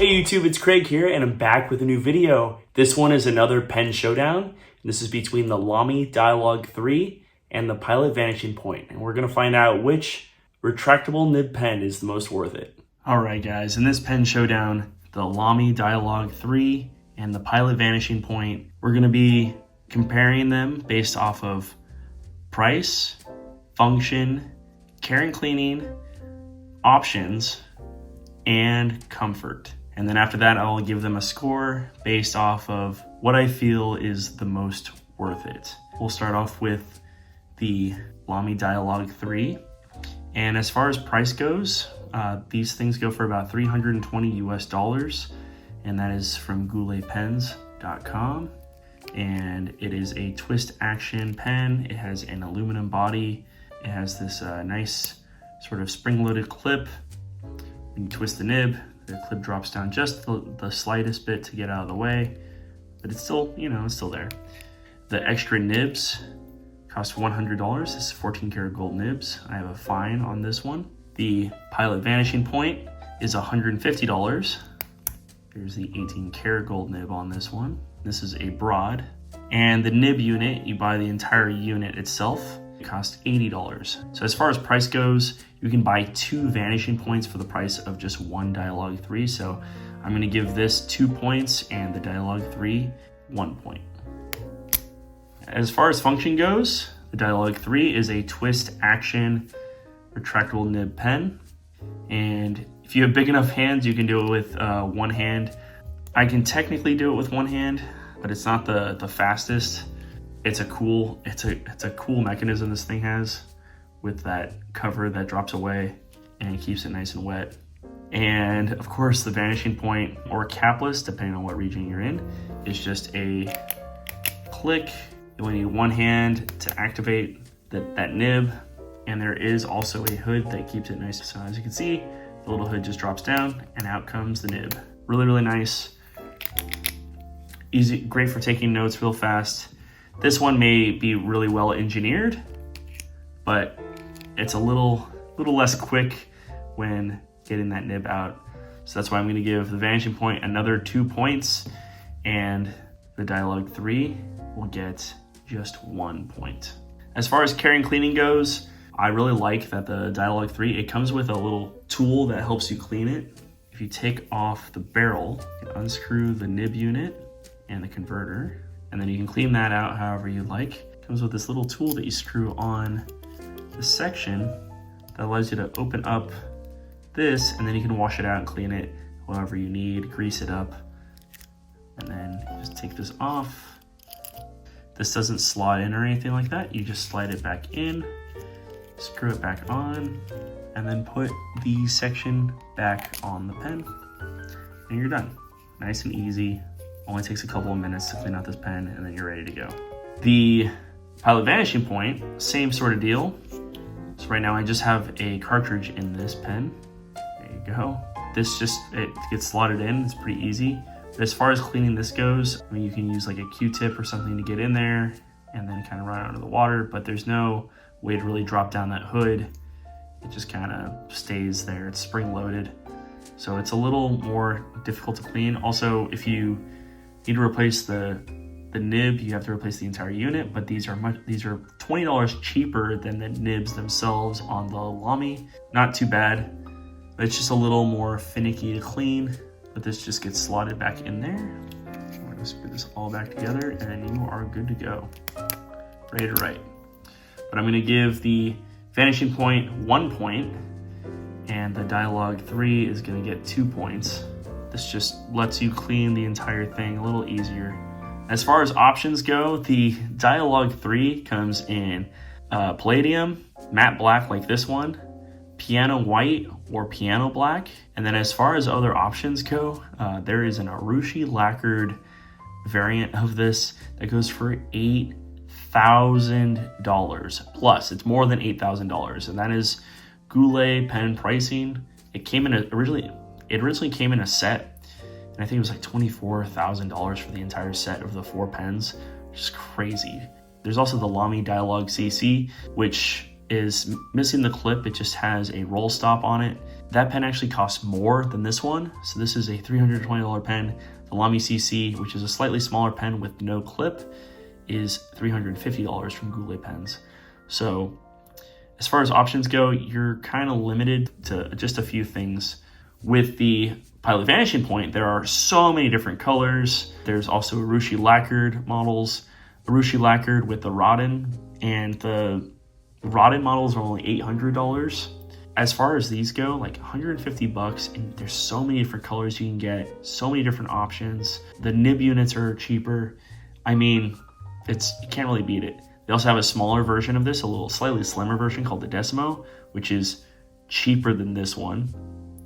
Hey YouTube, it's Craig here, and I'm back with a new video. This one is another pen showdown. This is between the Lamy Dialog 3 and the Pilot Vanishing Point, and we're going to find out which retractable nib pen is the most worth it. Alright guys, in this pen showdown, the Lamy Dialog 3 and the Pilot Vanishing Point, we're going to be comparing them based off of price, function, care and cleaning, options, and comfort. And then after that, I'll give them a score based off of what I feel is the most worth it. We'll start off with the Lamy Dialog 3. And as far as price goes, these things go for about $320 US, and that is from gouletpens.com. And it is a twist action pen. It has an aluminum body. It has this nice sort of spring-loaded clip. When you twist the nib, the clip drops down just the slightest bit to get out of the way, but it's still, it's still there. The extra nibs cost $100. This is 14 karat gold nibs. I have a fine on this one. The Pilot Vanishing Point is $150. There's the 18 karat gold nib on this one. This is a broad. And the nib unit, you buy the entire unit itself. It costs $80. So as far as price goes, you can buy 2 Vanishing Points for the price of just 1 Dialog 3. So I'm going to give this 2 points and the Dialog 3 1 point. As far as function goes, the Dialog 3 is a twist action retractable nib pen. And if you have big enough hands, you can do it with one hand. I can technically do it with one hand, but it's not the fastest. It's a cool mechanism this thing has, with that cover that drops away and it keeps it nice and wet. And of course, the Vanishing Point, or capless, depending on what region you're in, is just a click. You only need one hand to activate that nib. And there is also a hood that keeps it nice. So as you can see, the little hood just drops down and out comes the nib. Really, really nice. Easy, great for taking notes real fast. This one may be really well engineered, but it's a little less quick when getting that nib out. So that's why I'm going to give the Vanishing Point another 2 points, and the Dialog 3 will get just 1 point. As far as care and cleaning goes, I really like that the Dialog 3, it comes with a little tool that helps you clean it. If you take off the barrel, you can unscrew the nib unit and the converter, and then you can clean that out however you like. It comes with this little tool that you screw on the section that allows you to open up this, and then you can wash it out and clean it however you need, grease it up, and then just take this off. This doesn't slide in or anything like that. You just slide it back in, screw it back on, and then put the section back on the pen, and you're done. Nice and easy. Only takes a couple of minutes to clean out this pen, and then you're ready to go. The Pilot Vanishing Point, same sort of deal. So right now I just have a cartridge in this pen. There you go. This it gets slotted in, it's pretty easy. But as far as cleaning this goes, I mean, you can use like a Q-tip or something to get in there and then kind of run it under the water, but there's no way to really drop down that hood. It just kind of stays there. It's spring-loaded. So it's a little more difficult to clean. Also, if you need to replace the nib, you have to replace the entire unit, but these are $20 cheaper than the nibs themselves on the Lamy. Not too bad, but it's just a little more finicky to clean, but this just gets slotted back in there. We're gonna screw this all back together, and then you are good to go. Ready to write. But I'm gonna give the Vanishing Point 1 point, and the Dialog 3 is gonna get 2 points. This just lets you clean the entire thing a little easier. As far as options go, the Dialog 3 comes in palladium, matte black like this one, piano white or piano black. And then as far as other options go, there is an Urushi lacquered variant of this that goes for $8,000 plus. It's more than $8,000, and that is Goulet pen pricing. It originally came in a set, and I think it was like $24,000 for the entire set of the 4 pens, which is crazy. There's also the Lamy Dialog CC, which is missing the clip. It just has a roll stop on it. That pen actually costs more than this one. So this is a $320 pen. The Lamy CC, which is a slightly smaller pen with no clip, is $350 from Goulet Pens. So as far as options go, you're kind of limited to just a few things. With the Pilot Vanishing Point, there are so many different colors. There's also Urushi lacquered models, Urushi lacquered with the Rodin, and the Rodin models are only $800. As far as these go, like 150 bucks, and there's so many different colors you can get, so many different options. The nib units are cheaper. I mean, you can't really beat it. They also have a smaller version of this, a little slightly slimmer version called the Decimo, which is cheaper than this one.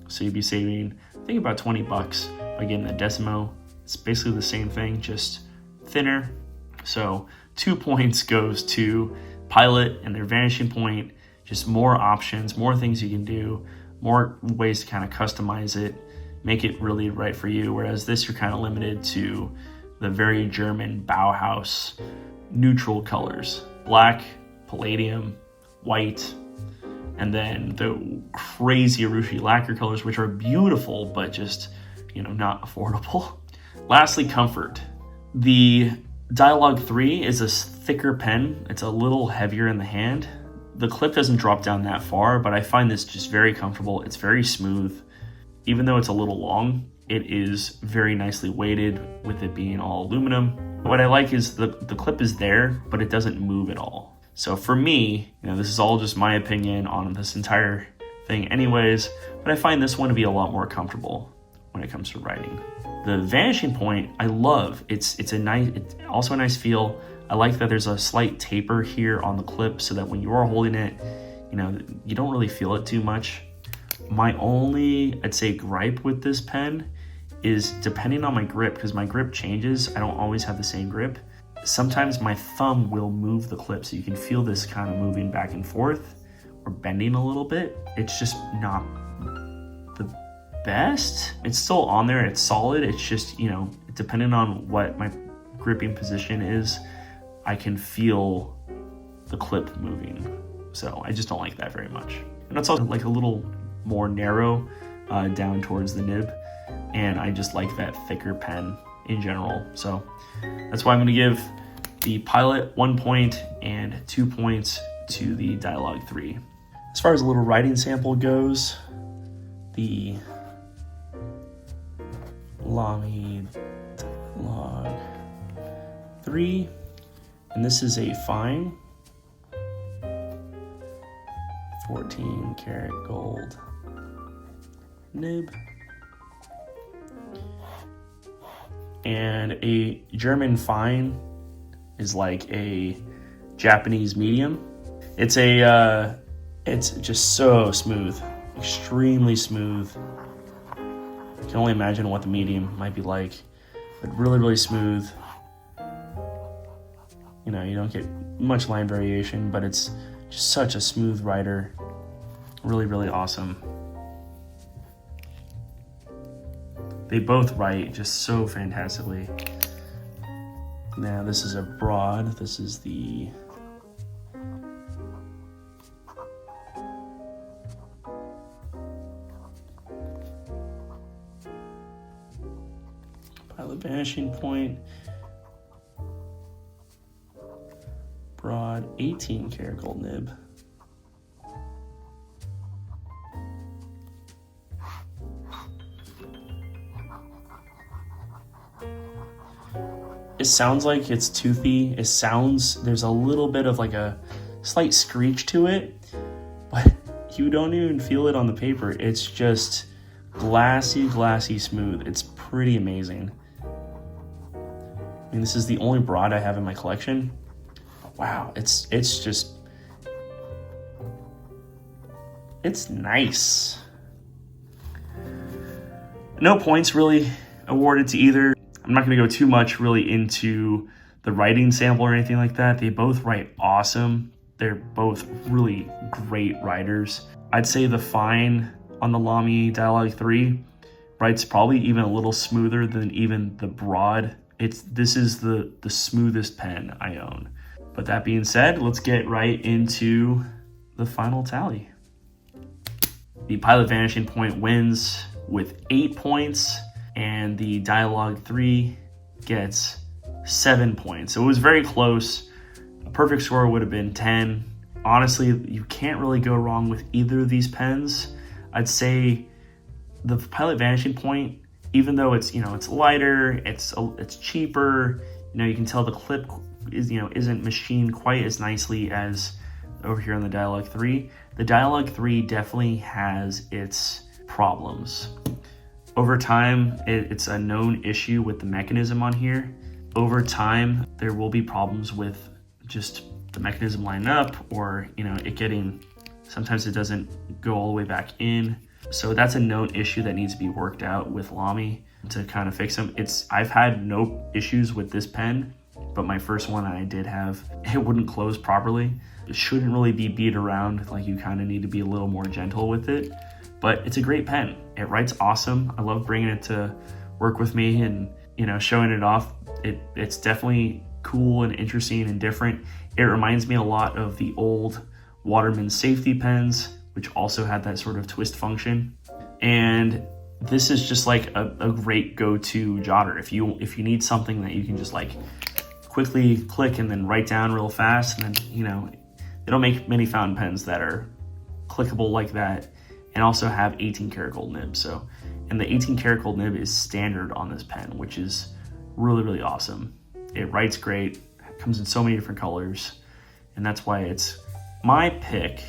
So you'd be saving, I think, about 20 bucks by getting the Decimo. It's basically the same thing, just thinner. So 2 points goes to Pilot and their Vanishing Point. Just more options, more things you can do, more ways to kind of customize it, make it really right for you. Whereas this, you're kind of limited to the very German Bauhaus neutral colors: black, palladium, white, and then the crazy Urushi lacquer colors, which are beautiful, but just, not affordable. Lastly, comfort. The Dialog 3 is a thicker pen. It's a little heavier in the hand. The clip doesn't drop down that far, but I find this just very comfortable. It's very smooth. Even though it's a little long, it is very nicely weighted with it being all aluminum. What I like is the clip is there, but it doesn't move at all. So for me, this is all just my opinion on this entire thing anyways, but I find this one to be a lot more comfortable when it comes to writing. The Vanishing Point, I love. It's also a nice feel. I like that there's a slight taper here on the clip so that when you are holding it, you don't really feel it too much. My only, I'd say, gripe with this pen is depending on my grip, because my grip changes. I don't always have the same grip. Sometimes my thumb will move the clip, so you can feel this kind of moving back and forth or bending a little bit. It's just not the best. It's still on there, it's solid. It's just, depending on what my gripping position is, I can feel the clip moving. So I just don't like that very much. And it's also like a little more narrow down towards the nib. And I just like that thicker pen in general. So that's why I'm gonna give the Pilot 1 point and 2 points to the Dialog 3. As far as a little writing sample goes, the Lamy Dialog 3, and this is a fine 14 karat gold nib, and a German fine is like a Japanese medium. It's just so smooth, extremely smooth. You can only imagine what the medium might be like, but really, really smooth. You don't get much line variation, but it's just such a smooth writer. Really, really awesome. They both write just so fantastically. Now this is a broad. This is the Pilot Vanishing Point. Broad 18 karat gold nib. It sounds like it's toothy. There's a little bit of like a slight screech to it, but you don't even feel it on the paper. It's just glassy smooth. It's pretty amazing. I mean, this is the only broad I have in my collection. Wow, it's nice. No points really awarded to either. I'm not going to go too much really into the writing sample or anything like that. They both write awesome. They're both really great writers. I'd say the fine on the Lamy Dialog 3 writes probably even a little smoother than even the broad. This is the smoothest pen I own. But that being said, let's get right into the final tally. The Pilot Vanishing Point wins with 8 points, and the Dialog 3 gets 7 points. So it was very close. A perfect score would have been 10. Honestly, you can't really go wrong with either of these pens. I'd say the Pilot Vanishing Point, even though it's, you know, it's lighter, it's cheaper, you know, you can tell the clip is, you know, isn't machined quite as nicely as over here on the Dialog 3. The Dialog 3 definitely has its problems. Over time, it's a known issue with the mechanism on here. Over time, there will be problems with just the mechanism lining up, or, you know, it getting, sometimes it doesn't go all the way back in. So that's a known issue that needs to be worked out with Lamy to kind of fix them. I've had no issues with this pen, but my first one I did have, it wouldn't close properly. It shouldn't really be beat around, like you kind of need to be a little more gentle with it, but it's a great pen. It writes awesome. I love bringing it to work with me and, you know, showing it off. It's definitely cool and interesting and different. It reminds me a lot of the old Waterman safety pens, which also had that sort of twist function. And this is just like a great go-to jotter. If you need something that you can just like quickly click and then write down real fast, and then, you know, they don't make many fountain pens that are clickable like that and also have 18 karat gold nib. So, and the 18 karat gold nib is standard on this pen, which is really, really awesome. It writes great, it comes in so many different colors, and that's why it's my pick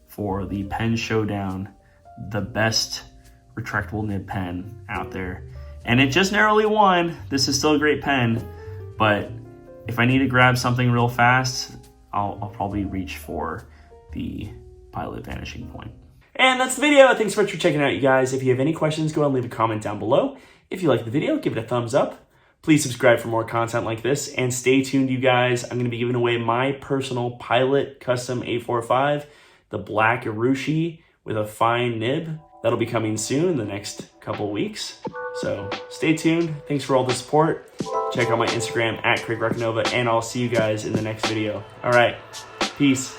for the Pen Showdown, the best retractable nib pen out there. And it just narrowly won. This is still a great pen, but if I need to grab something real fast, I'll probably reach for the Pilot Vanishing Point. And that's the video. Thanks so much for checking it out, you guys. If you have any questions, go ahead and leave a comment down below. If you like the video, give it a thumbs up. Please subscribe for more content like this, and stay tuned, you guys. I'm going to be giving away my personal Pilot Custom 845, the black Urushi with a fine nib. That'll be coming soon in the next couple weeks. So stay tuned. Thanks for all the support. Check out my Instagram at Roccanova, and I'll see you guys in the next video. All right, peace.